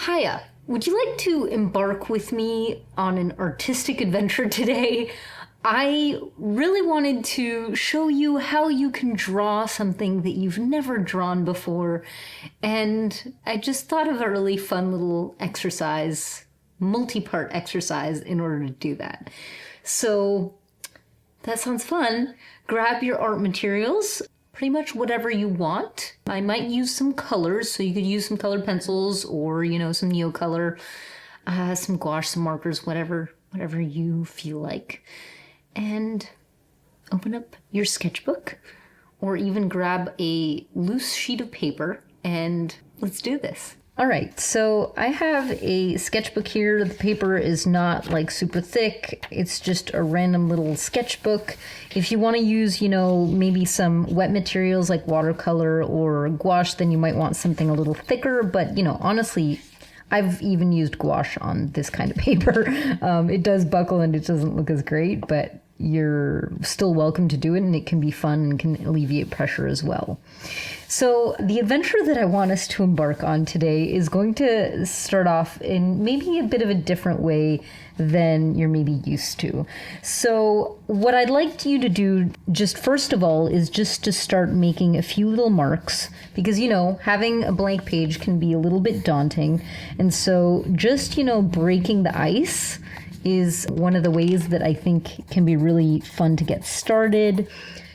Hiya, would you like to embark with me on an artistic adventure today? I really wanted to show you how you can draw something that you've never drawn before, and I just thought of a really fun little exercise, multi-part exercise in order to do that. So that sounds fun. Grab your art materials, pretty much whatever you want. I might use some colors, so you could use some colored pencils or, some Neocolor, some gouache, some markers, whatever you feel like. And open up your sketchbook or even grab a loose sheet of paper and let's do this. All right, so I have a sketchbook here. The paper is not like super thick. It's just a random little sketchbook. If you want to use, maybe some wet materials like watercolor or gouache, then you might want something a little thicker. But, honestly, I've even used gouache on this kind of paper. It does buckle and it doesn't look as great, but you're still welcome to do it, and it can be fun and can alleviate pressure as well. So the adventure that I want us to embark on today is going to start off in maybe a bit of a different way than you're maybe used to. So what I'd like you to do just first of all is just to start making a few little marks, because having a blank page can be a little bit daunting. And so just breaking the ice is one of the ways that I think can be really fun to get started.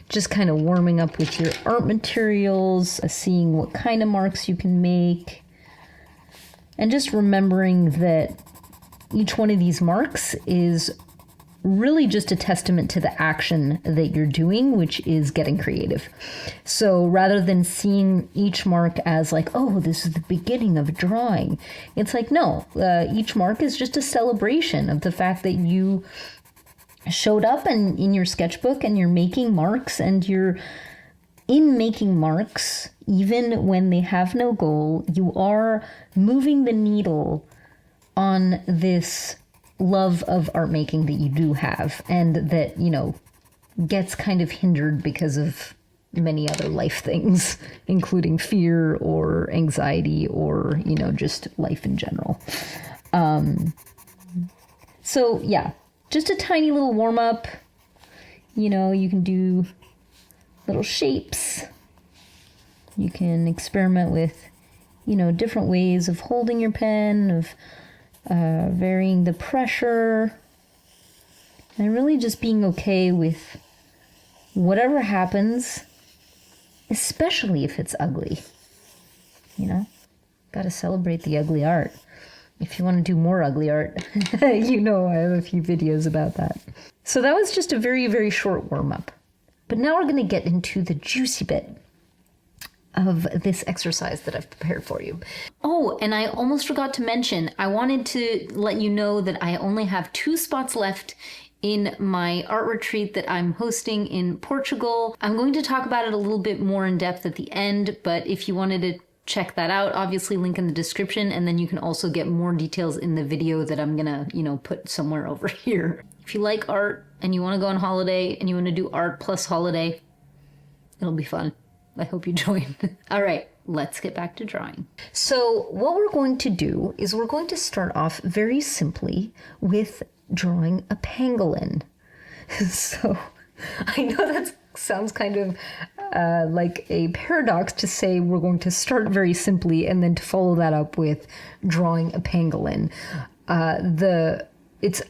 Just kind of warming up with your art materials, seeing what kind of marks you can make, and just remembering that each one of these marks is really just a testament to the action that you're doing, which is getting creative. So rather than seeing each mark as like, oh, this is the beginning of a drawing, it's like, no, each mark is just a celebration of the fact that you showed up and in your sketchbook and you're making marks, and you're in making marks, even when they have no goal, you are moving the needle on this love of art making that you do have, and that, gets kind of hindered because of many other life things, including fear or anxiety or, just life in general. So yeah, just a tiny little warm up. You can do little shapes. You can experiment with, different ways of holding your pen, of varying the pressure, and really just being okay with whatever happens, especially if it's ugly. Gotta celebrate the ugly art. If you want to do more ugly art, I have a few videos about that. So that was just a very, very short warm-up. But now we're going to get into the juicy bit of this exercise that I've prepared for you. Oh, and I almost forgot to mention, I wanted to let you know that I only have 2 spots left in my art retreat that I'm hosting in Portugal. I'm going to talk about it a little bit more in depth at the end, but if you wanted to check that out, obviously link in the description, and then you can also get more details in the video that I'm gonna, put somewhere over here. If you like art and you want to go on holiday and you want to do art plus holiday, it'll be fun. I hope you join. All right, let's get back to drawing. So what we're going to do is we're going to start off very simply with drawing a pangolin. So I know that sounds kind of like a paradox to say we're going to start very simply and then to follow that up with drawing a pangolin. It's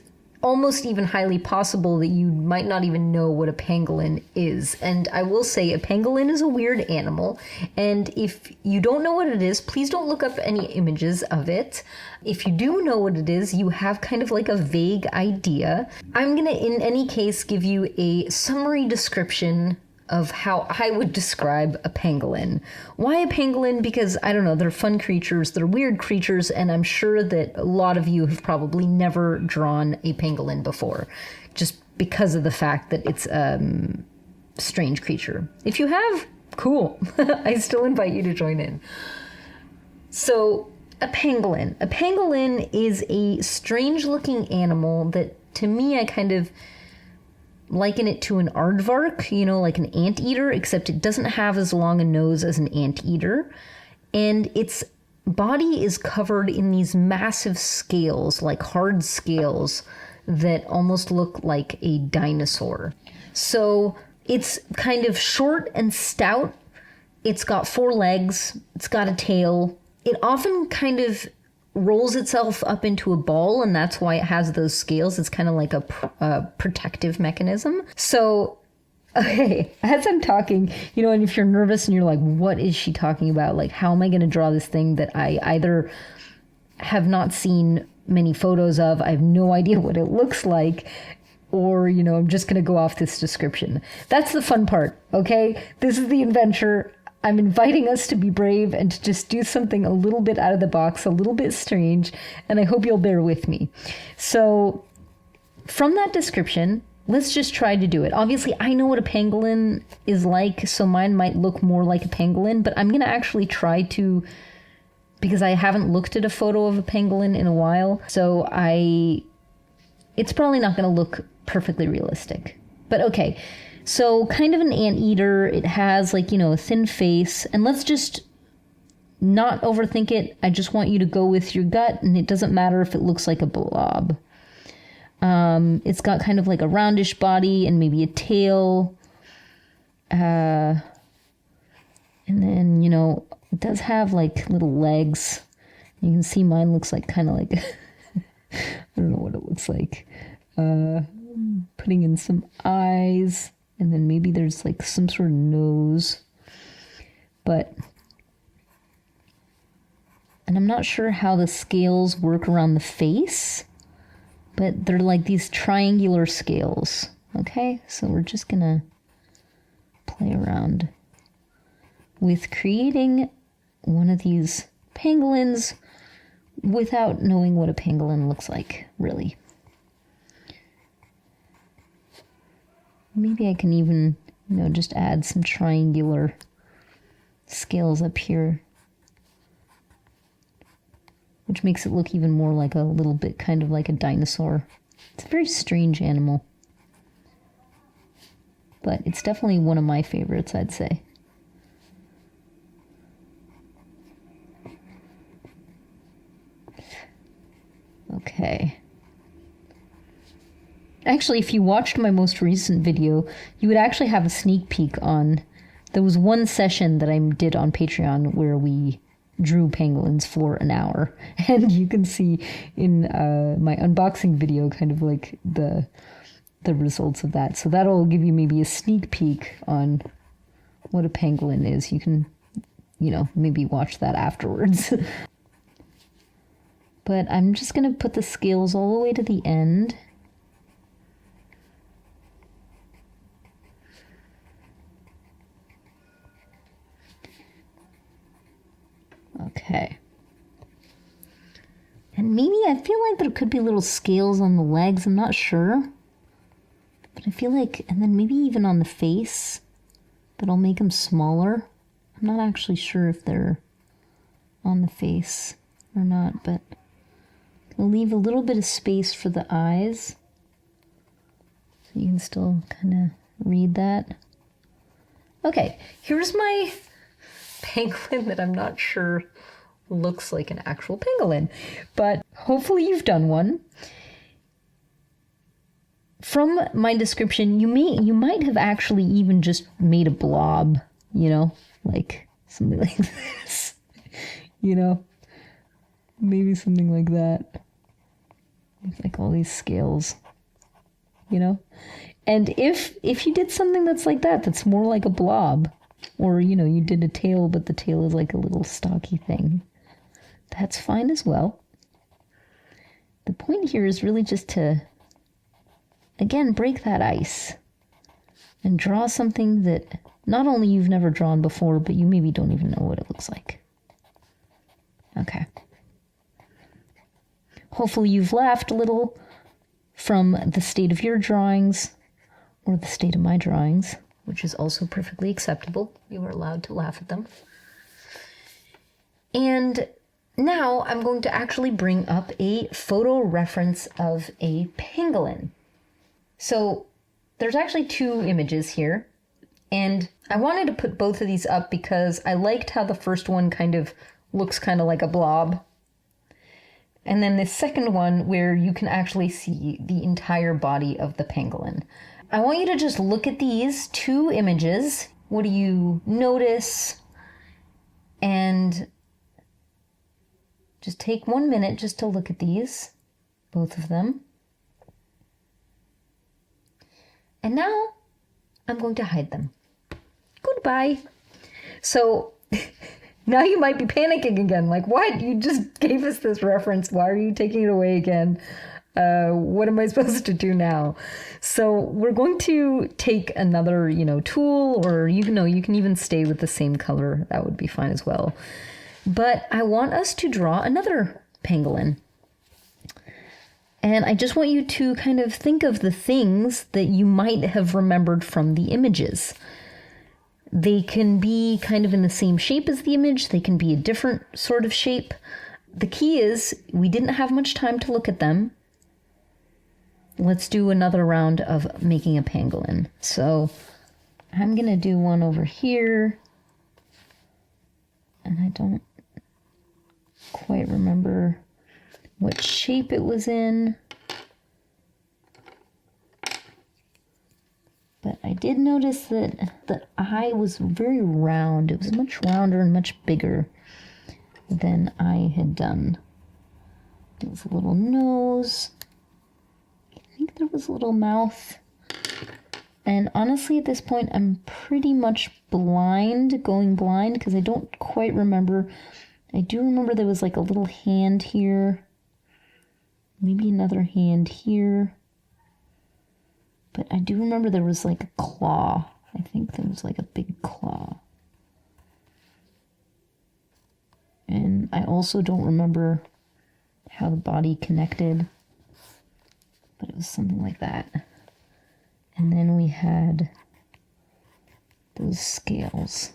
almost even highly possible that you might not even know what a pangolin is. And I will say a pangolin is a weird animal. And if you don't know what it is, please don't look up any images of it. If you do know what it is, you have kind of like a vague idea. I'm going to, in any case, give you a summary description of how I would describe a pangolin. Why a pangolin? Because, I don't know, they're fun creatures, they're weird creatures, and I'm sure that a lot of you have probably never drawn a pangolin before, just because of the fact that it's a strange creature. If you have, cool. I still invite you to join in. So, a pangolin. A pangolin is a strange-looking animal that, to me, I kind of liken it to an aardvark, like an anteater, except it doesn't have as long a nose as an anteater. And it's body is covered in these massive scales, like hard scales that almost look like a dinosaur. So it's kind of short and stout. It's got 4 legs. It's got a tail. It often kind of rolls itself up into a ball, and that's why it has those scales. It's kind of like a protective mechanism. So, okay, as I'm talking, and if you're nervous and you're like, what is she talking about? Like, how am I going to draw this thing that I either have not seen many photos of, I have no idea what it looks like, or, I'm just going to go off this description. That's the fun part, okay? This is the adventure. I'm inviting us to be brave and to just do something a little bit out of the box, a little bit strange, and I hope you'll bear with me. So, from that description, let's just try to do it. Obviously, I know what a pangolin is like, so mine might look more like a pangolin, but I'm going to actually try to, because I haven't looked at a photo of a pangolin in a while, so it's probably not going to look perfectly realistic. But okay, so kind of an anteater. It has a thin face, and let's just not overthink it. I just want you to go with your gut, and it doesn't matter if it looks like a blob. It's got kind of like a roundish body and maybe a tail. And then, it does have little legs. You can see mine looks like kind of like, I don't know what it looks like. Putting in some eyes, and then maybe there's some sort of nose. And I'm not sure how the scales work around the face. But they're like these triangular scales, okay? So we're just gonna play around with creating one of these pangolins without knowing what a pangolin looks like, really. Maybe I can even, just add some triangular scales up here, which makes it look even more like a little bit kind of like a dinosaur. It's a very strange animal, but it's definitely one of my favorites, I'd say. Okay. Actually, if you watched my most recent video, you would actually have a sneak peek on... There was one session that I did on Patreon where we drew pangolins for an hour, and you can see in my unboxing video kind of the results of that. So that'll give you maybe a sneak peek on what a pangolin is. You can, maybe watch that afterwards. But I'm just going to put the scales all the way to the end. Okay. And maybe I feel like there could be little scales on the legs. I'm not sure. But I feel like, and then maybe even on the face, but I'll make them smaller. I'm not actually sure if they're on the face or not, but I'll leave a little bit of space for the eyes. So you can still kind of read that. Okay, here's my pangolin that I'm not sure looks like an actual pangolin, but hopefully you've done one. From my description, you might have actually even just made a blob, like something like this, maybe something like that, with like all these scales, and if you did something that's like that, that's more like a blob, or you did a tail, but the tail is like a little stocky thing, that's fine as well. The point here is really just to, again, break that ice and draw something that not only you've never drawn before, but you maybe don't even know what it looks like. Okay. Hopefully you've laughed a little from the state of your drawings or the state of my drawings, which is also perfectly acceptable. You are allowed to laugh at them. And now I'm going to actually bring up a photo reference of a pangolin. So there's actually two images here, and I wanted to put both of these up because I liked how the first one kind of looks kind of like a blob. And then the second one where you can actually see the entire body of the pangolin. I want you to just look at these two images. What do you notice? And just take 1 minute just to look at these, both of them. And now I'm going to hide them. Goodbye. So now you might be panicking again. Like, what? You just gave us this reference. Why are you taking it away again? What am I supposed to do now? So we're going to take another, tool, or you can even stay with the same color. That would be fine as well. But I want us to draw another pangolin. And I just want you to kind of think of the things that you might have remembered from the images. They can be kind of in the same shape as the image. They can be a different sort of shape. The key is we didn't have much time to look at them. Let's do another round of making a pangolin. So I'm going to do one over here. And I don't quite remember what shape it was in. But I did notice that the eye was very round. It was much rounder and much bigger than I had done. There was a little nose. I think there was a little mouth. And honestly, at this point, I'm pretty much going blind, because I don't quite remember. I do remember there was like a little hand here. Maybe another hand here. But I do remember there was like a claw. I think there was like a big claw. And I also don't remember how the body connected. But it was something like that. And then we had those scales.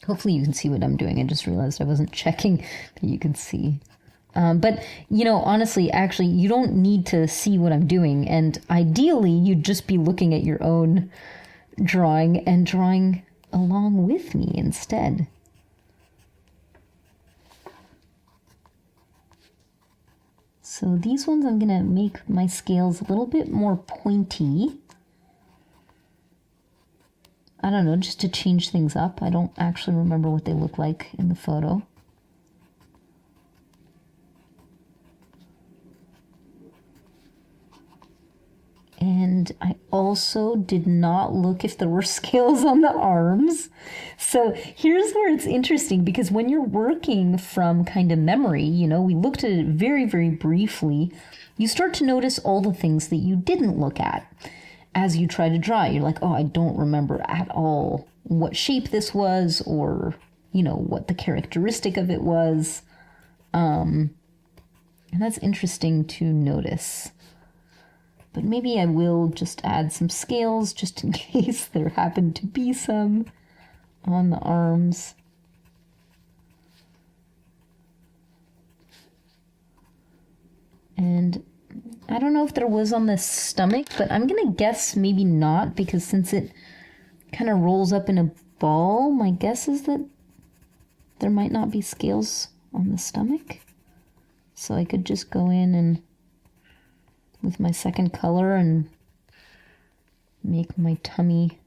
Hopefully you can see what I'm doing. I just realized I wasn't checking that you could see. But, honestly, actually, you don't need to see what I'm doing. And ideally, you'd just be looking at your own drawing and drawing along with me instead. So these ones, I'm going to make my scales a little bit more pointy. I don't know, just to change things up. I don't actually remember what they look like in the photo. And I also did not look if there were scales on the arms. So here's where it's interesting, because when you're working from kind of memory, we looked at it very, very briefly, you start to notice all the things that you didn't look at as you try to draw. You're like, oh, I don't remember at all what shape this was, or, what the characteristic of it was. And that's interesting to notice. But maybe I will just add some scales just in case there happen to be some on the arms. And I don't know if there was on the stomach, but I'm going to guess maybe not, because since it kind of rolls up in a ball, my guess is that there might not be scales on the stomach. So I could just go in and with my second color and make my tummy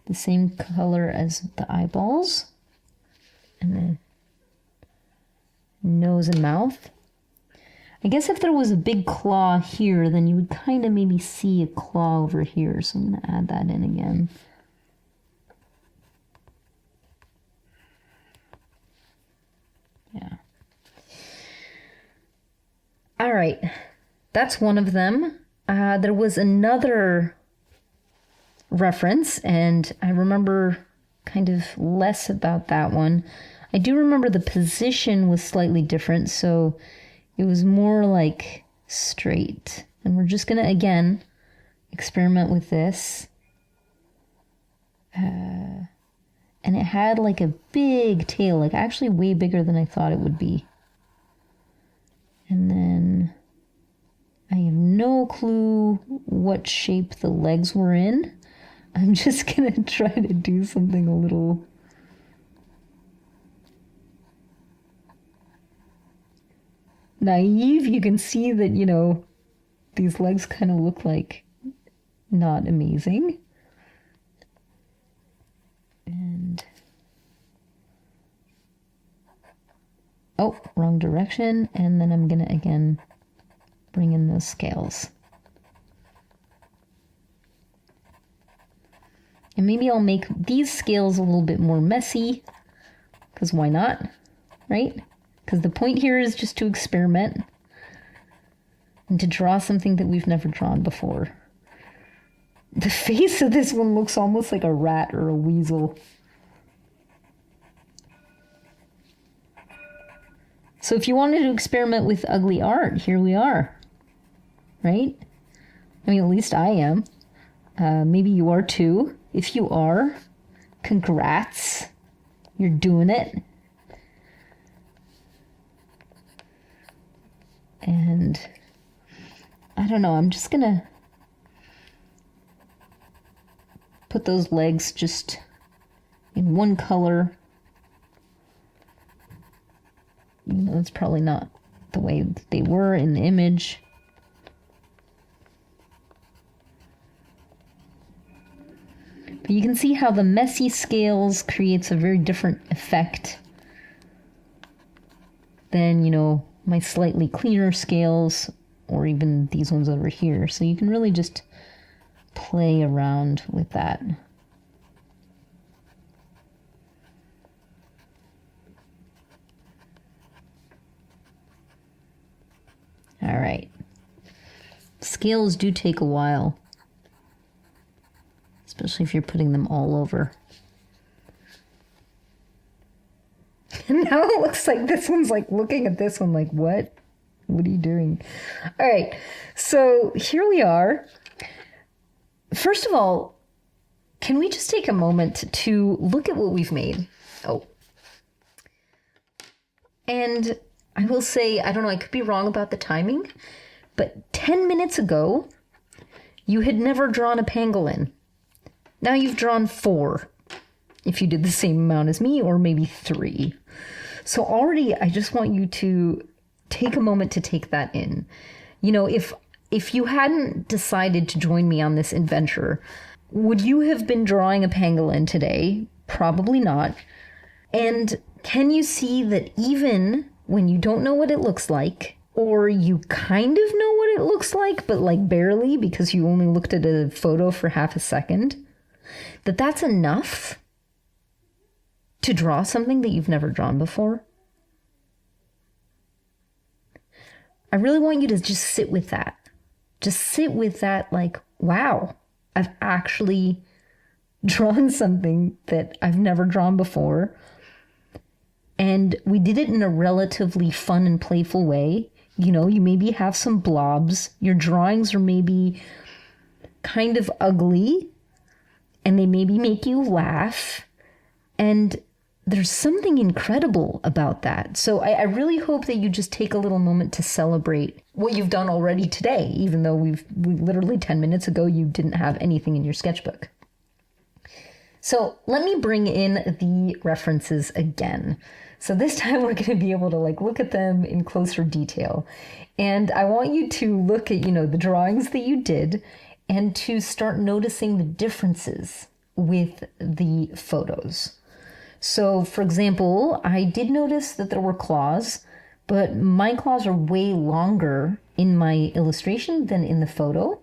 the same color as the eyeballs, and then nose and mouth. I guess if there was a big claw here, then you would kind of maybe see a claw over here, so I'm going to add that in again. Yeah. All right. That's one of them. There was another reference, and I remember kind of less about that one. I do remember the position was slightly different, so it was more like straight. And we're just going to, again, experiment with this. And it had like a big tail, like actually way bigger than I thought it would be. And then I have no clue what shape the legs were in. I'm just going to try to do something a little naive, you can see that, you know, these legs kind of look like not amazing. And oh, wrong direction. And then I'm gonna again bring in those scales. And maybe I'll make these scales a little bit more messy, because why not, right? Because the point here is just to experiment and to draw something that we've never drawn before. The face of this one looks almost like a rat or a weasel. So if you wanted to experiment with ugly art, here we are, right? I mean, at least I am. Maybe you are too. If you are, congrats. You're doing it. And I don't know, I'm just gonna put those legs just in one color. Even though it's probably not the way they were in the image. But you can see how the messy scales creates a very different effect than, you know, my slightly cleaner scales or even these ones over here. So you can really just play around with that. All right. Scales do take a while, especially if you're putting them all over. And now it looks like this one's like looking at this one like, what? What are you doing? All right, so here we are. First of all, can we just take a moment to look at what we've made? Oh. And I will say, I don't know, I could be wrong about the timing, but 10 minutes ago, you had never drawn a pangolin. Now you've drawn 4, if you did the same amount as me, or maybe 3. So already, I just want you to take a moment to take that in. You know, if you hadn't decided to join me on this adventure, would you have been drawing a pangolin today? Probably not. And can you see that even when you don't know what it looks like, or you kind of know what it looks like, but like barely because you only looked at a photo for half a second, that's enough to draw something that you've never drawn before? I really want you to just sit with that. Just sit with that like, wow, I've actually drawn something that I've never drawn before. And we did it in a relatively fun and playful way. You know, you maybe have some blobs. Your drawings are maybe kind of ugly, and they maybe make you laugh. And there's something incredible about that. So I really hope that you just take a little moment to celebrate what you've done already today, even though we literally 10 minutes ago, you didn't have anything in your sketchbook. So let me bring in the references again. So this time we're going to be able to like look at them in closer detail. And I want you to look at, you know, the drawings that you did and to start noticing the differences with the photos. So, for example, I did notice that there were claws, but my claws are way longer in my illustration than in the photo,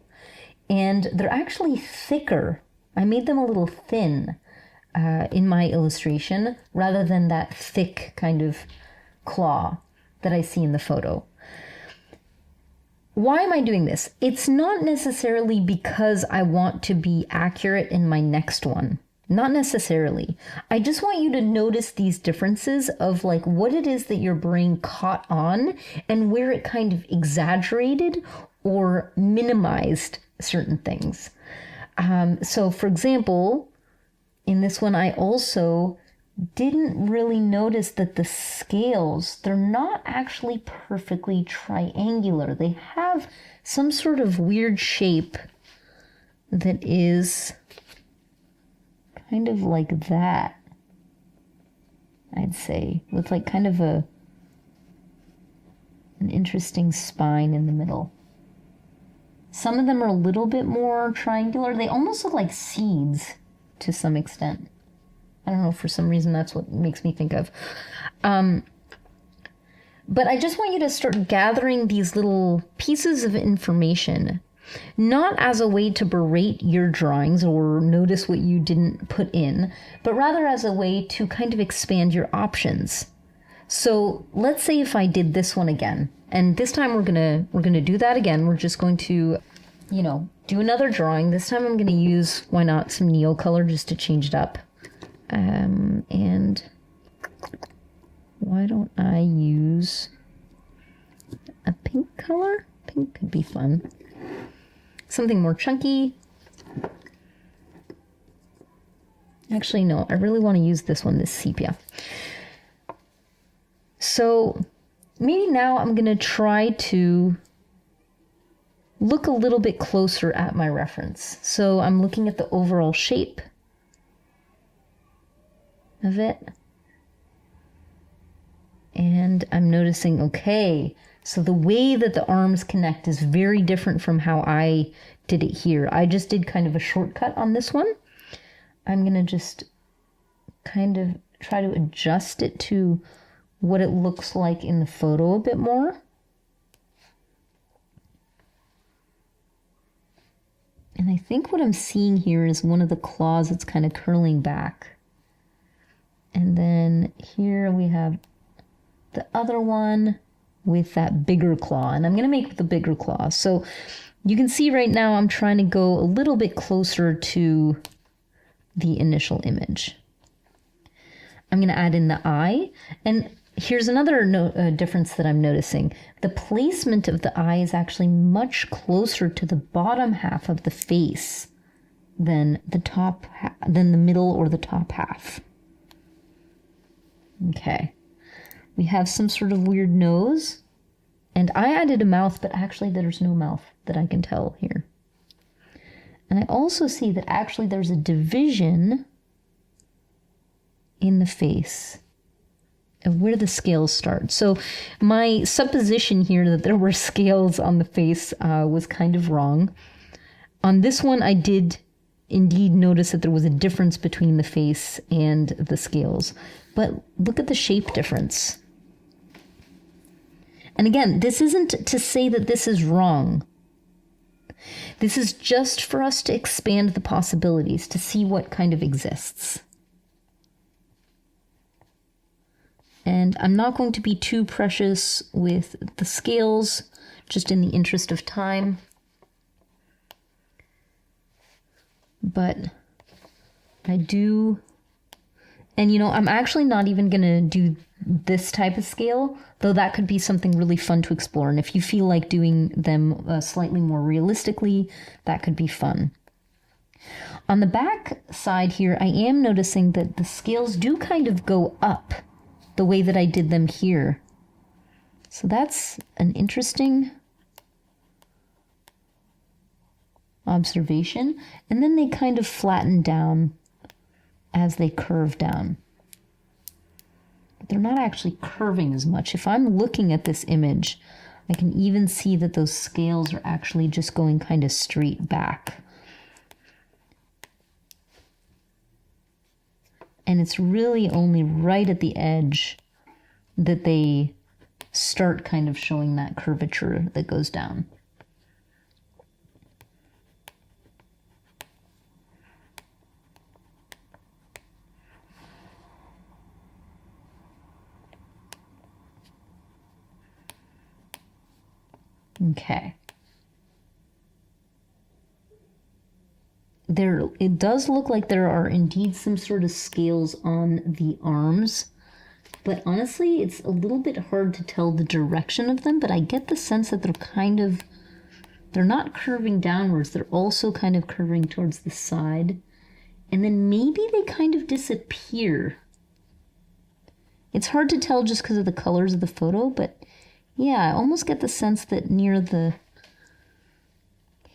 and they're actually thicker. I made them a little thin in my illustration rather than that thick kind of claw that I see in the photo. Why am I doing this? It's not necessarily because I want to be accurate in my next one. Not necessarily. I just want you to notice these differences of like what it is that your brain caught on and where it kind of exaggerated or minimized certain things. So for example, in this one, I also didn't really notice that the scales, they're not actually perfectly triangular. They have some sort of weird shape that is kind of like that, I'd say, with like kind of a an interesting spine in the middle. Some of them are a little bit more triangular. They almost look like seeds to some extent. I don't know, for some reason that's what makes me think of. But I just want you to start gathering these little pieces of information, not as a way to berate your drawings or notice what you didn't put in, but rather as a way to kind of expand your options. So let's say if I did this one again, and this time we're gonna do that again. We're just going to, do another drawing. This time I'm gonna use, why not, some Neocolor just to change it up. And why don't I use a pink color? Pink could be fun. Something more chunky. Actually, no, I really want to use this one, this sepia. So maybe now I'm going to try to look a little bit closer at my reference. So I'm looking at the overall shape of it. And I'm noticing, okay, so the way that the arms connect is very different from how I did it here. I just did kind of a shortcut on this one. I'm going to just kind of try to adjust it to what it looks like in the photo a bit more. And I think what I'm seeing here is one of the claws that's kind of curling back. And then here we have the other one with that bigger claw. And I'm going to make the bigger claw. So you can see right now I'm trying to go a little bit closer to the initial image. I'm going to add in the eye. And here's another difference that I'm noticing. The placement of the eye is actually much closer to the bottom half of the face than the middle or the top half. Okay. We have some sort of weird nose. And I added a mouth, but actually there's no mouth that I can tell here. And I also see that actually there's a division in the face of where the scales start. So my supposition here that there were scales on the face was kind of wrong. On this one, I did indeed notice that there was a difference between the face and the scales. But look at the shape difference. And again, this isn't to say that this is wrong. This is just for us to expand the possibilities, to see what kind of exists. And I'm not going to be too precious with the scales, just in the interest of time. But I do, and I'm actually not even going to do this type of scale, though that could be something really fun to explore. And if you feel like doing them slightly more realistically, that could be fun. On the back side here, I am noticing that the scales do kind of go up the way that I did them here. So that's an interesting observation. And then they kind of flatten down as they curve down. But they're not actually curving as much. If I'm looking at this image, I can even see that those scales are actually just going kind of straight back. And it's really only right at the edge that they start kind of showing that curvature that goes down. Okay. It does look like there are indeed some sort of scales on the arms, but honestly, it's a little bit hard to tell the direction of them, but I get the sense that they're not curving downwards, they're also kind of curving towards the side, and then maybe they kind of disappear. It's hard to tell just because of the colors of the photo, but yeah, I almost get the sense that near the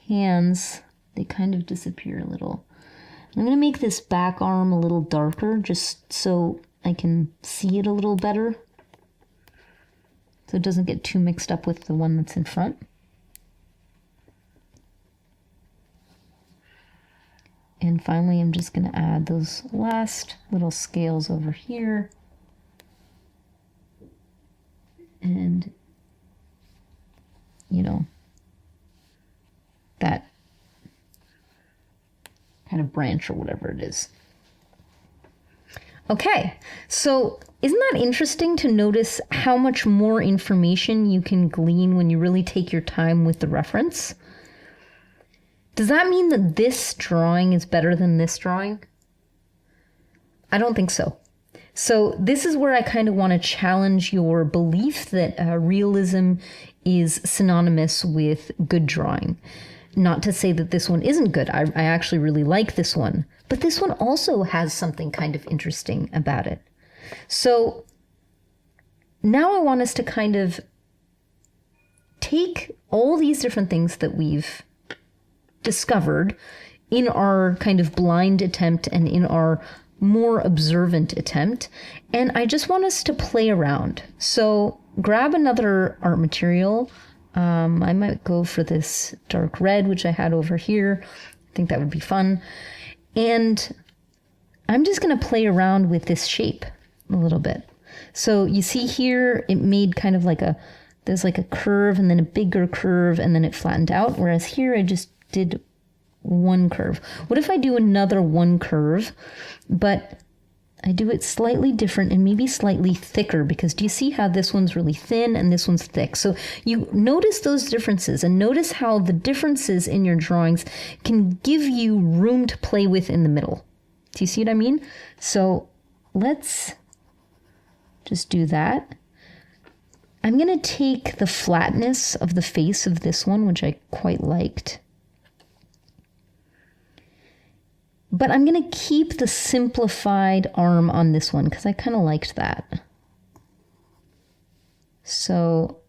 hands, they kind of disappear a little. I'm going to make this back arm a little darker just so I can see it a little better. so it doesn't get too mixed up with the one that's in front. And finally, I'm just going to add those last little scales over here. And, you know, that kind of branch or whatever it is. Okay, so isn't that interesting to notice how much more information you can glean when you really take your time with the reference? Does that mean that this drawing is better than this drawing? I don't think so. So this is where I kind of want to challenge your belief that realism is synonymous with good drawing. Not to say that this one isn't good. I actually really like this one. But this one also has something kind of interesting about it. So now I want us to kind of take all these different things that we've discovered in our kind of blind attempt and in our more observant attempt, and I just want us to play around. So grab another art material. I might go for this dark red, which I had over here. I think that would be fun. And I'm just going to play around with this shape a little bit. So you see here, it made kind of like there's like a curve and then a bigger curve and then it flattened out. Whereas here I just did one curve. What if I do another one curve, but I do it slightly different and maybe slightly thicker, because do you see how this one's really thin and this one's thick? So you notice those differences and notice how the differences in your drawings can give you room to play with in the middle. Do you see what I mean? So let's just do that. I'm going to take the flatness of the face of this one, which I quite liked. But I'm going to keep the simplified arm on this one because I kind of liked that. So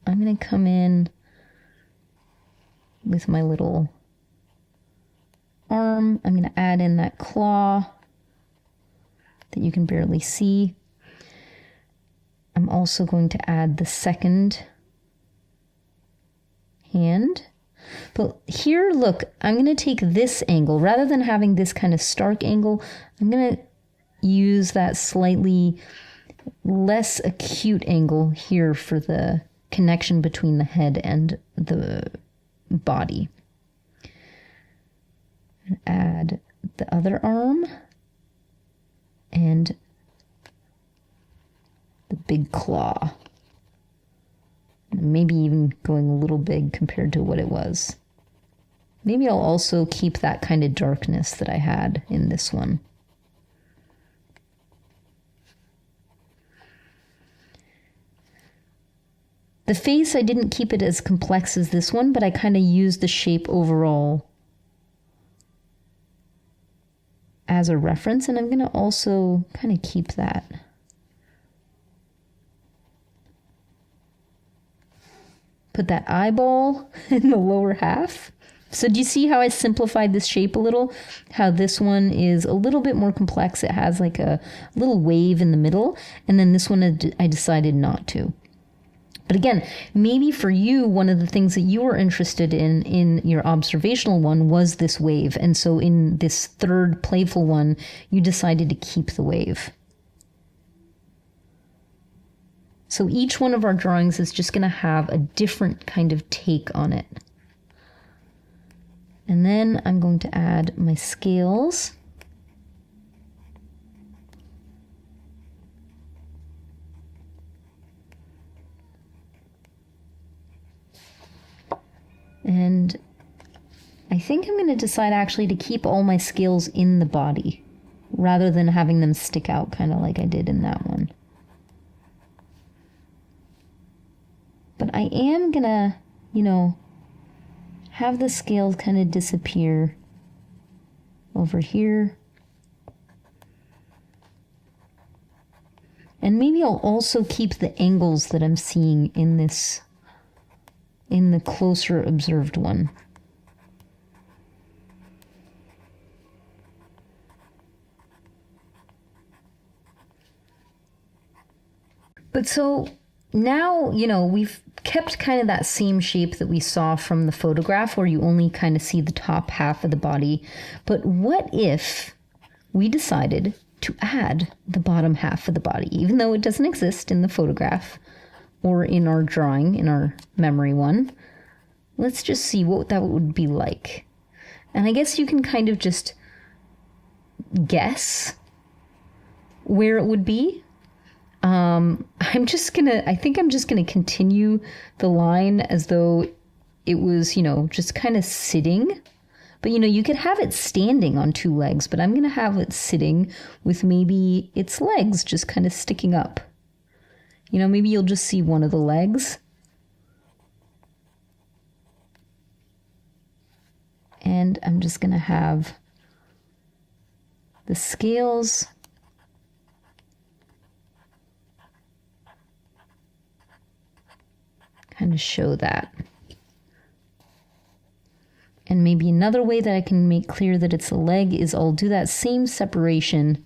I'm going to come in with my little arm. I'm going to add in that claw that you can barely see. I'm also going to add the second hand. But here, look, I'm going to take this angle. Rather than having this kind of stark angle, I'm going to use that slightly less acute angle here for the connection between the head and the body. And add the other arm and the big claw. Maybe even going a little big compared to what it was. Maybe I'll also keep that kind of darkness that I had in this one. The face, I didn't keep it as complex as this one, but I kind of used the shape overall as a reference, and I'm going to also kind of keep that. Put that eyeball in the lower half. So do you see how I simplified this shape a little? How this one is a little bit more complex. It has like a little wave in the middle. And then this one I decided not to. But again, maybe for you, one of the things that you were interested in your observational one was this wave. And so in this third playful one, you decided to keep the wave. So each one of our drawings is just going to have a different kind of take on it. And then I'm going to add my scales. And I think I'm going to decide actually to keep all my scales in the body rather than having them stick out kind of like I did in that one. But I am going to, have the scales kind of disappear over here. And maybe I'll also keep the angles that I'm seeing in the closer observed one. But so now, you know, we've kept kind of that same shape that we saw from the photograph where you only kind of see the top half of the body. But what if we decided to add the bottom half of the body, even though it doesn't exist in the photograph or in our drawing, in our memory one? Let's just see what that would be like. And I guess you can kind of just guess where it would be. I think I'm just gonna continue the line as though it was, you know, just kind of sitting. But, you know, you could have it standing on two legs, but I'm gonna have it sitting with maybe its legs just kind of sticking up. You know, maybe you'll just see one of the legs. And I'm just gonna have the scales kind of show that. And maybe another way that I can make clear that it's a leg is I'll do that same separation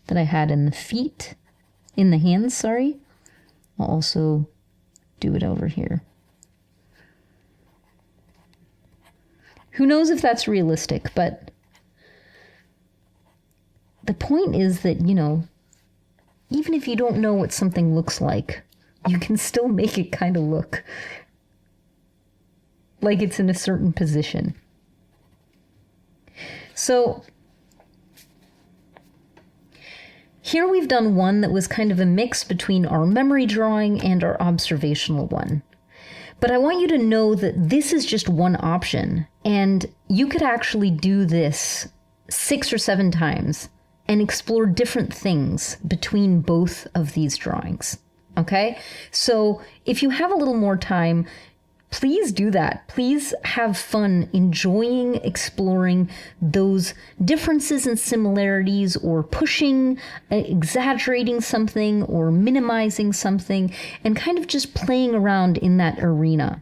that I had in the feet, in the hands, sorry. I'll also do it over here. Who knows if that's realistic, but the point is that, you know, even if you don't know what something looks like, you can still make it kind of look like it's in a certain position. So here we've done one that was kind of a mix between our memory drawing and our observational one. But I want you to know that this is just one option, and you could actually do this 6 or 7 times and explore different things between both of these drawings. Okay, so if you have a little more time, please do that. Please have fun enjoying exploring those differences and similarities, or pushing, exaggerating something, or minimizing something, and kind of just playing around in that arena.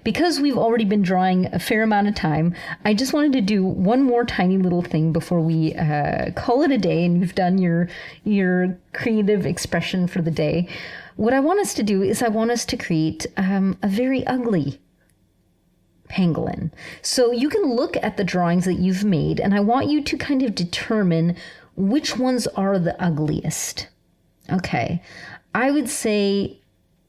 Because we've already been drawing a fair amount of time, I just wanted to do one more tiny little thing before we call it a day and you've done your creative expression for the day. What I want us to do is I want us to create a very ugly pangolin. So you can look at the drawings that you've made, and I want you to kind of determine which ones are the ugliest. Okay, I would say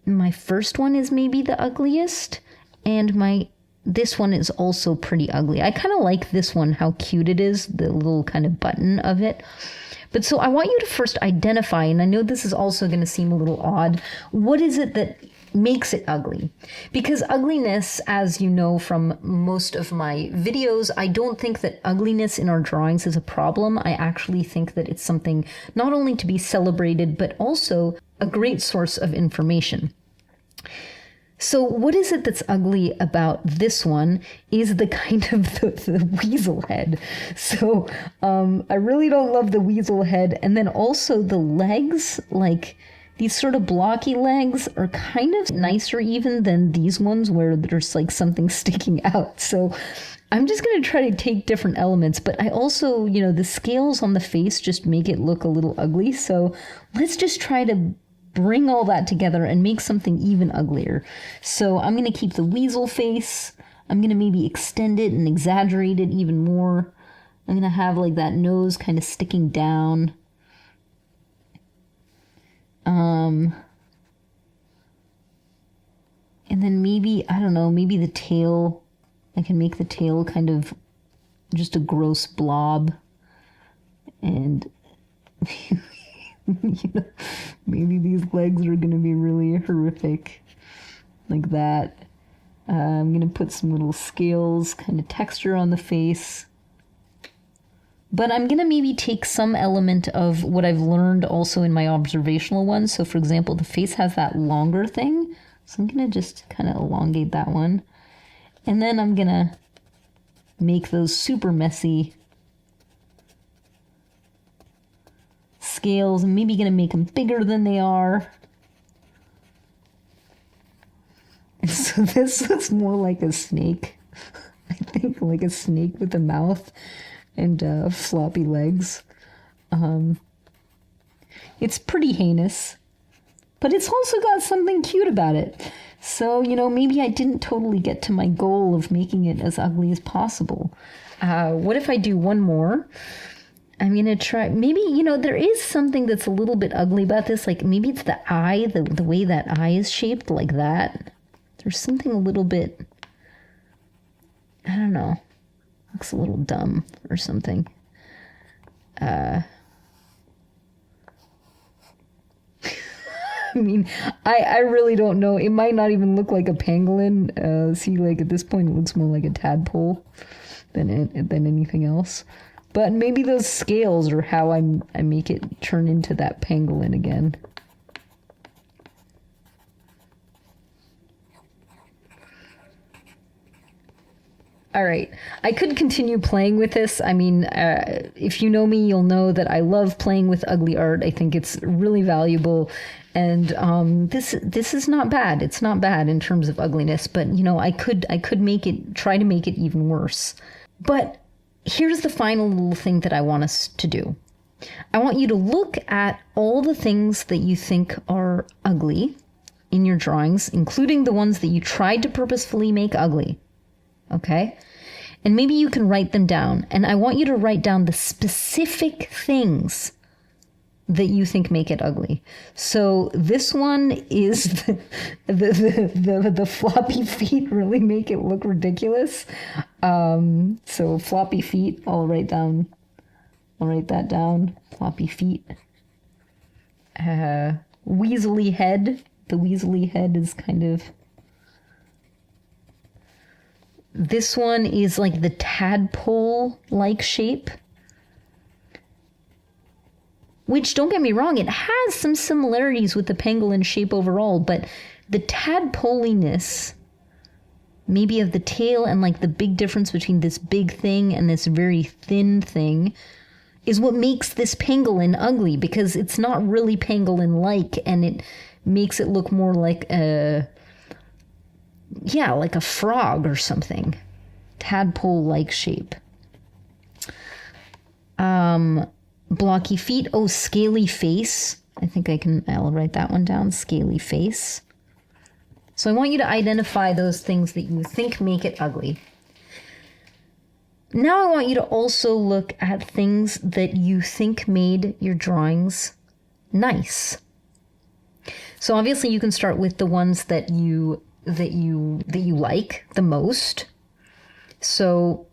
my first one is maybe the ugliest, and this one is also pretty ugly. I kind of like this one, how cute it is, the little kind of button of it. But so I want you to first identify, and I know this is also going to seem a little odd, what is it that makes it ugly? Because ugliness, as you know from most of my videos, I don't think that ugliness in our drawings is a problem. I actually think that it's something not only to be celebrated, but also a great source of information. So what is it that's ugly about this one is the kind of the weasel head. So I really don't love the weasel head. And then also the legs, like these sort of blocky legs, are kind of nicer even than these ones where there's like something sticking out. So I'm just going to try to take different elements, but I also, you know, the scales on the face just make it look a little ugly. So let's just try to bring all that together and make something even uglier. So I'm going to keep the weasel face. I'm going to maybe extend it and exaggerate it even more. I'm going to have like that nose kind of sticking down. And then maybe, I don't know, maybe the tail, I can make the tail kind of just a gross blob. And you know, maybe these legs are going to be really horrific, like that. I'm going to put some little scales, kind of texture on the face. But I'm going to maybe take some element of what I've learned also in my observational one. So for example, the face has that longer thing. So I'm going to just kind of elongate that one. And then I'm going to make those super messy scales. I'm maybe going to make them bigger than they are. And so this looks more like a snake. I think like a snake with a mouth and floppy legs. It's pretty heinous. but it's also got something cute about it. So, maybe I didn't totally get to my goal of making it as ugly as possible. What if I do one more? I'm going to try, maybe, there is something that's a little bit ugly about this. Like maybe it's the eye, the way that eye is shaped like that. There's something a little bit, I don't know, looks a little dumb or something. I mean, I really don't know. It might not even look like a pangolin. See, like at this point, it looks more like a tadpole than anything else. But maybe those scales are how I make it turn into that pangolin again. All right, I could continue playing with this. I mean, if you know me, you'll know that I love playing with ugly art. I think it's really valuable. And this is not bad. It's not bad in terms of ugliness, but I could try to make it even worse. But here's the final little thing that I want us to do. I want you to look at all the things that you think are ugly in your drawings, including the ones that you tried to purposefully make ugly. Okay? And maybe you can write them down. And I want you to write down the specific things that you think make it ugly. So this one is the floppy feet really make it look ridiculous. So floppy feet, I'll write that down. Floppy feet. Weaselly head. The weaselly head is kind of... This one is like the tadpole-like shape. Which, don't get me wrong, it has some similarities with the pangolin shape overall, but the tadpoliness, maybe of the tail and like the big difference between this big thing and this very thin thing, is what makes this pangolin ugly, because it's not really pangolin-like, and it makes it look more like like a frog or something. Tadpole-like shape. Blocky feet. Oh, scaly face. I think I'll write that one down. Scaly face. So I want you to identify those things that you think make it ugly. Now I want you to also look at things that you think made your drawings nice. So obviously you can start with the ones that you like the most. So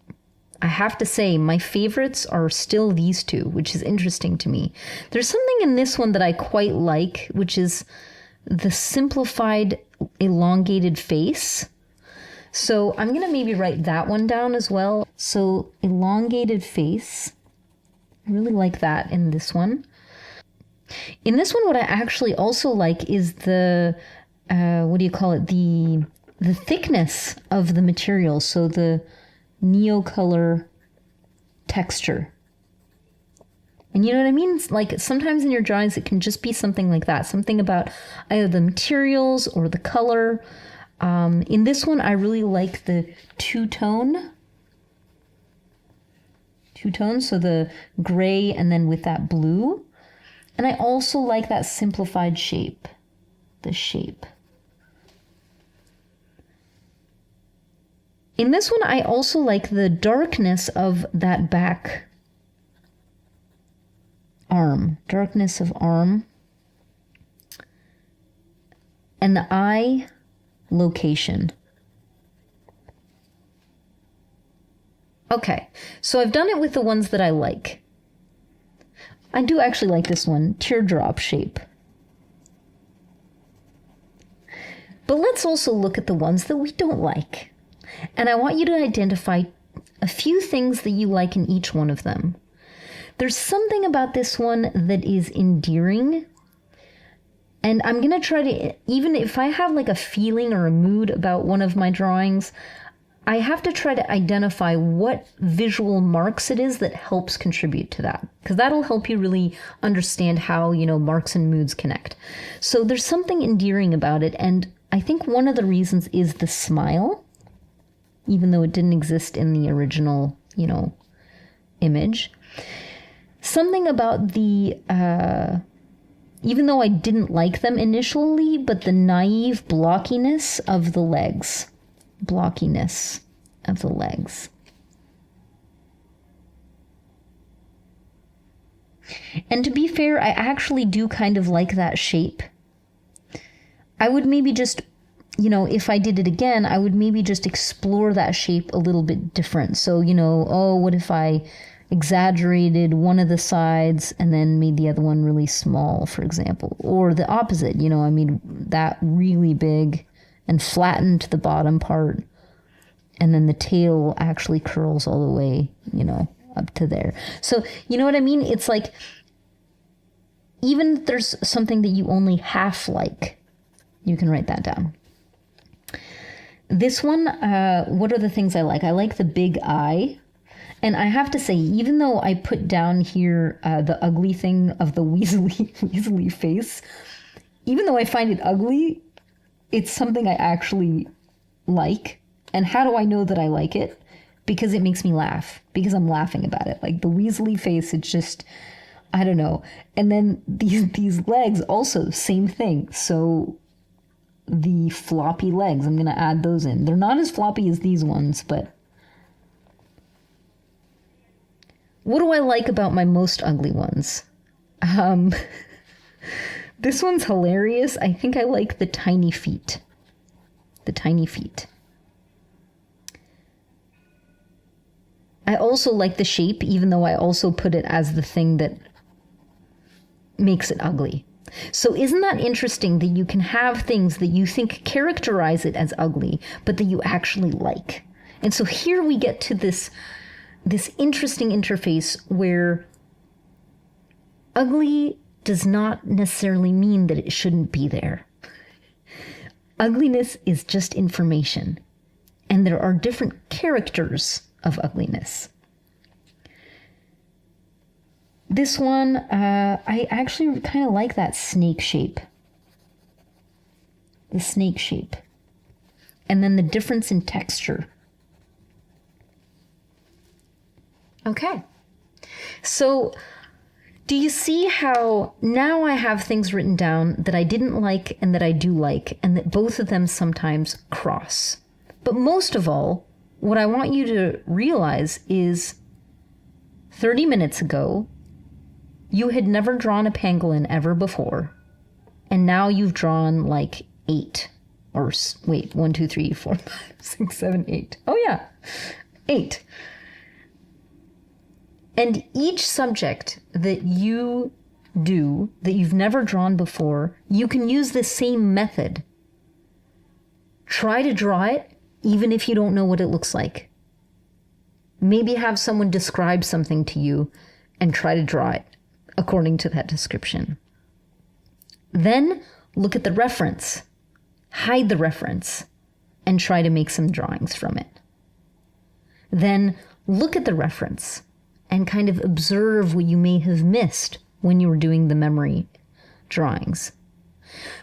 I have to say my favorites are still these two, which is interesting to me. There's something in this one that I quite like, which is the simplified elongated face. So I'm going to maybe write that one down as well. So elongated face. I really like that in this one. In this one, what I actually also like is the the thickness of the material. So the neocolor texture. And you know what I mean? Like sometimes in your drawings, it can just be something like that. Something about either the materials or the color. In this one, I really like the two-tone. So the gray and then with that blue. And I also like that simplified shape. The shape. In this one, I also like the darkness of that back arm. Darkness of arm. And the eye location. Okay, so I've done it with the ones that I like. I do actually like this one, teardrop shape. But let's also look at the ones that we don't like. And I want you to identify a few things that you like in each one of them. There's something about this one that is endearing. And I'm going to try to, even if I have like a feeling or a mood about one of my drawings, I have to try to identify what visual marks it is that helps contribute to that. Because that'll help you really understand how, marks and moods connect. So there's something endearing about it. And I think one of the reasons is the smile. Even though it didn't exist in the original, image. Something about the even though I didn't like them initially, but the naive blockiness of the legs. Blockiness of the legs. And to be fair, I actually do kind of like that shape. I would maybe just, if I did it again, I would maybe just explore that shape a little bit different. So, what if I exaggerated one of the sides and then made the other one really small, for example? Or the opposite, I made that really big and flattened the bottom part, and then the tail actually curls all the way, up to there. So, you know what I mean? It's like, even if there's something that you only half like, you can write that down. This one, what are the things I like? I like the big eye. And I have to say, even though I put down here the ugly thing of the weaselly face, even though I find it ugly, it's something I actually like. And how do I know that I like it? Because it makes me laugh. Because I'm laughing about it. Like the weaselly face, it's just, I don't know. And then these legs also, same thing. So the floppy legs, I'm going to add those in. They're not as floppy as these ones, but what do I like about my most ugly ones? This one's hilarious. I think I like the tiny feet. The tiny feet. I also like the shape, even though I also put it as the thing that makes it ugly. So isn't that interesting that you can have things that you think characterize it as ugly, but that you actually like? And so here we get to this interesting interface where ugly does not necessarily mean that it shouldn't be there. Ugliness is just information, and there are different characters of ugliness. This one, I actually kind of like that snake shape. The snake shape. And then the difference in texture. Okay. So, do you see how now I have things written down that I didn't like and that I do like, and that both of them sometimes cross? But most of all, what I want you to realize is 30 minutes ago, you had never drawn a pangolin ever before, and now you've drawn like 8. Or wait, 1, 2, 3, 4, 5, 6, 7, 8. Oh yeah, 8. And each subject that you do that you've never drawn before, you can use the same method. Try to draw it, even if you don't know what it looks like. Maybe have someone describe something to you and try to draw it according to that description. Then look at the reference, hide the reference, and try to make some drawings from it. Then look at the reference and kind of observe what you may have missed when you were doing the memory drawings.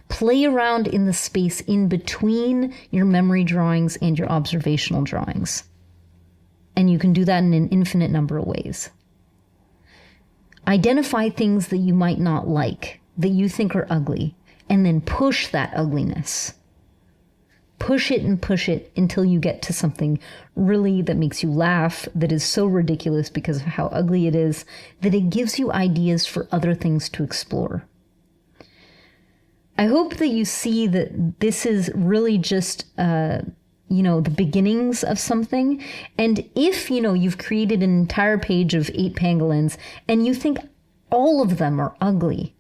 Play around in the space in between your memory drawings and your observational drawings. And you can do that in an infinite number of ways. Identify things that you might not like, that you think are ugly, and then push that ugliness. Push it and push it until you get to something really that makes you laugh, that is so ridiculous because of how ugly it is, that it gives you ideas for other things to explore. I hope that you see that this is really just, the beginnings of something. And if, you've created an entire page of 8 pangolins and you think all of them are ugly,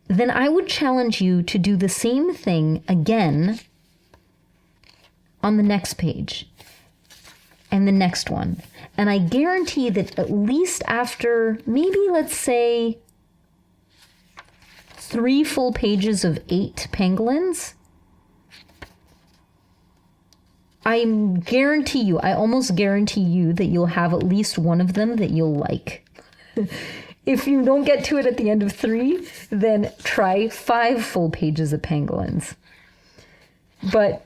then I would challenge you to do the same thing again on the next page and the next one. And I guarantee that at least after maybe, let's say, 3 full pages of 8 pangolins, I almost guarantee you that you'll have at least one of them that you'll like. If you don't get to it at the end of 3, then try 5 full pages of pangolins. But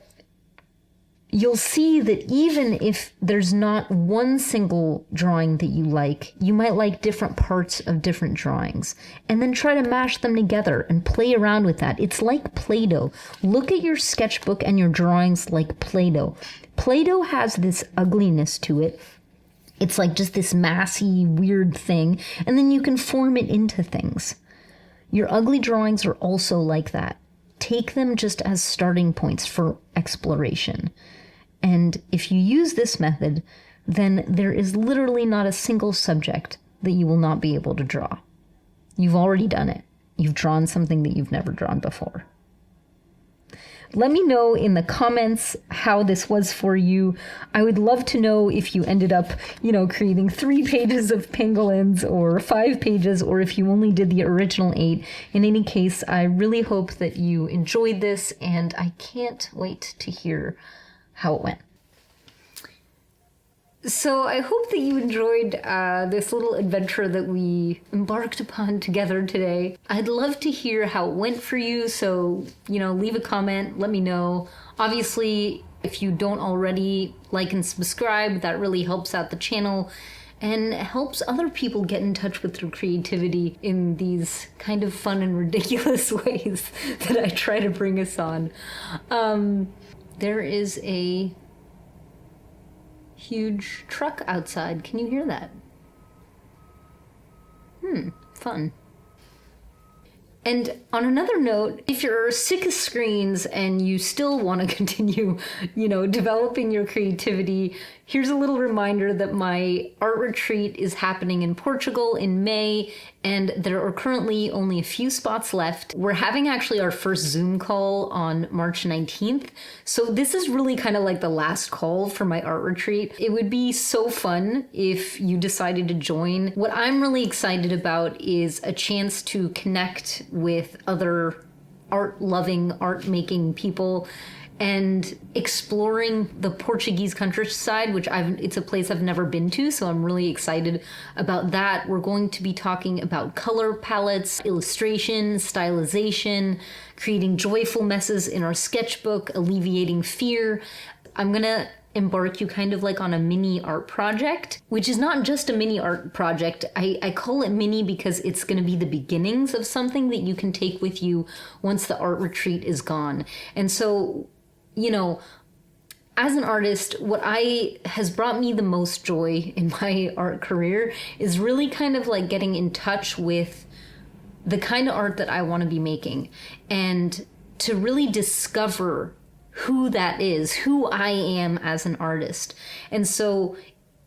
you'll see that even if there's not one single drawing that you like, you might like different parts of different drawings. And then try to mash them together and play around with that. It's like Play-Doh. Look at your sketchbook and your drawings like Play-Doh. Play-Doh has this ugliness to it. It's like just this massy, weird thing. And then you can form it into things. Your ugly drawings are also like that. Take them just as starting points for exploration. And if you use this method, then there is literally not a single subject that you will not be able to draw. You've already done it. You've drawn something that you've never drawn before. Let me know in the comments how this was for you. I would love to know if you ended up, creating 3 pages of pangolins or 5 pages, or if you only did the original 8. In any case, I really hope that you enjoyed this, and I can't wait to hear how it went. So I hope that you enjoyed this little adventure that we embarked upon together today. I'd love to hear how it went for you, so, leave a comment, let me know. Obviously, if you don't already like and subscribe, that really helps out the channel and helps other people get in touch with their creativity in these kind of fun and ridiculous ways that I try to bring us on. There is a huge truck outside. Can you hear that? Fun. And on another note, if you're sick of screens and you still want to continue, developing your creativity, here's a little reminder that my art retreat is happening in Portugal in May, and there are currently only a few spots left. We're having actually our first Zoom call on March 19th. So this is really kind of like the last call for my art retreat. It would be so fun if you decided to join. What I'm really excited about is a chance to connect with other art-loving, art-making people and exploring the Portuguese countryside, which it's a place I've never been to, so I'm really excited about that. We're going to be talking about color palettes, illustration, stylization, creating joyful messes in our sketchbook, alleviating fear. I'm gonna embark you kind of like on a mini art project, which is not just a mini art project. I call it mini because it's going to be the beginnings of something that you can take with you once the art retreat is gone. And so, as an artist, what has brought me the most joy in my art career is really kind of like getting in touch with the kind of art that I want to be making, and to really discover who that is, who I am as an artist. And so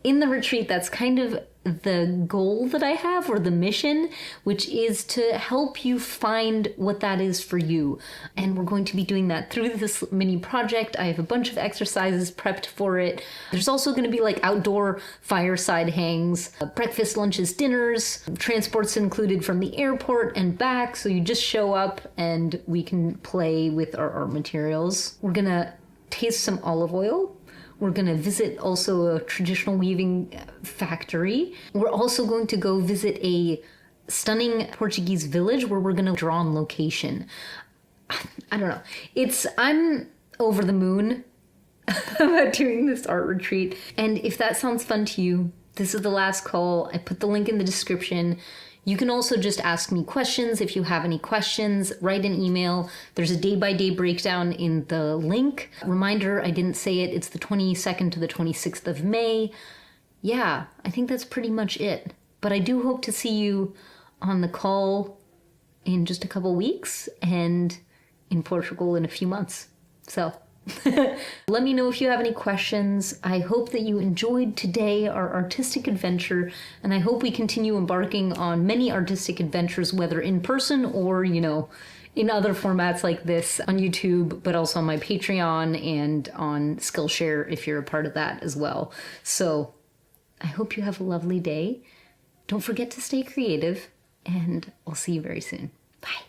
in the retreat, that's kind of the goal that I have, or the mission, which is to help you find what that is for you. And we're going to be doing that through this mini project. I have a bunch of exercises prepped for it. There's also going to be like outdoor fireside hangs, breakfast, lunches, dinners, transports included from the airport and back. So you just show up and we can play with our art materials. We're going to taste some olive oil. We're going to visit also a traditional weaving factory. We're also going to go visit a stunning Portuguese village where we're going to draw on location. I don't know. I'm over the moon about doing this art retreat. And if that sounds fun to you, this is the last call. I put the link in the description. You can also just ask me questions. If you have any questions, write an email. There's a day-by-day breakdown in the link. Reminder, I didn't say it. It's the 22nd to the 26th of May. Yeah, I think that's pretty much it. But I do hope to see you on the call in just a couple weeks and in Portugal in a few months. So let me know if you have any questions. I hope that you enjoyed today, our artistic adventure, and I hope we continue embarking on many artistic adventures, whether in person or, in other formats like this on YouTube, but also on my Patreon and on Skillshare if you're a part of that as well. So I hope you have a lovely day. Don't forget to stay creative, and I'll see you very soon. Bye.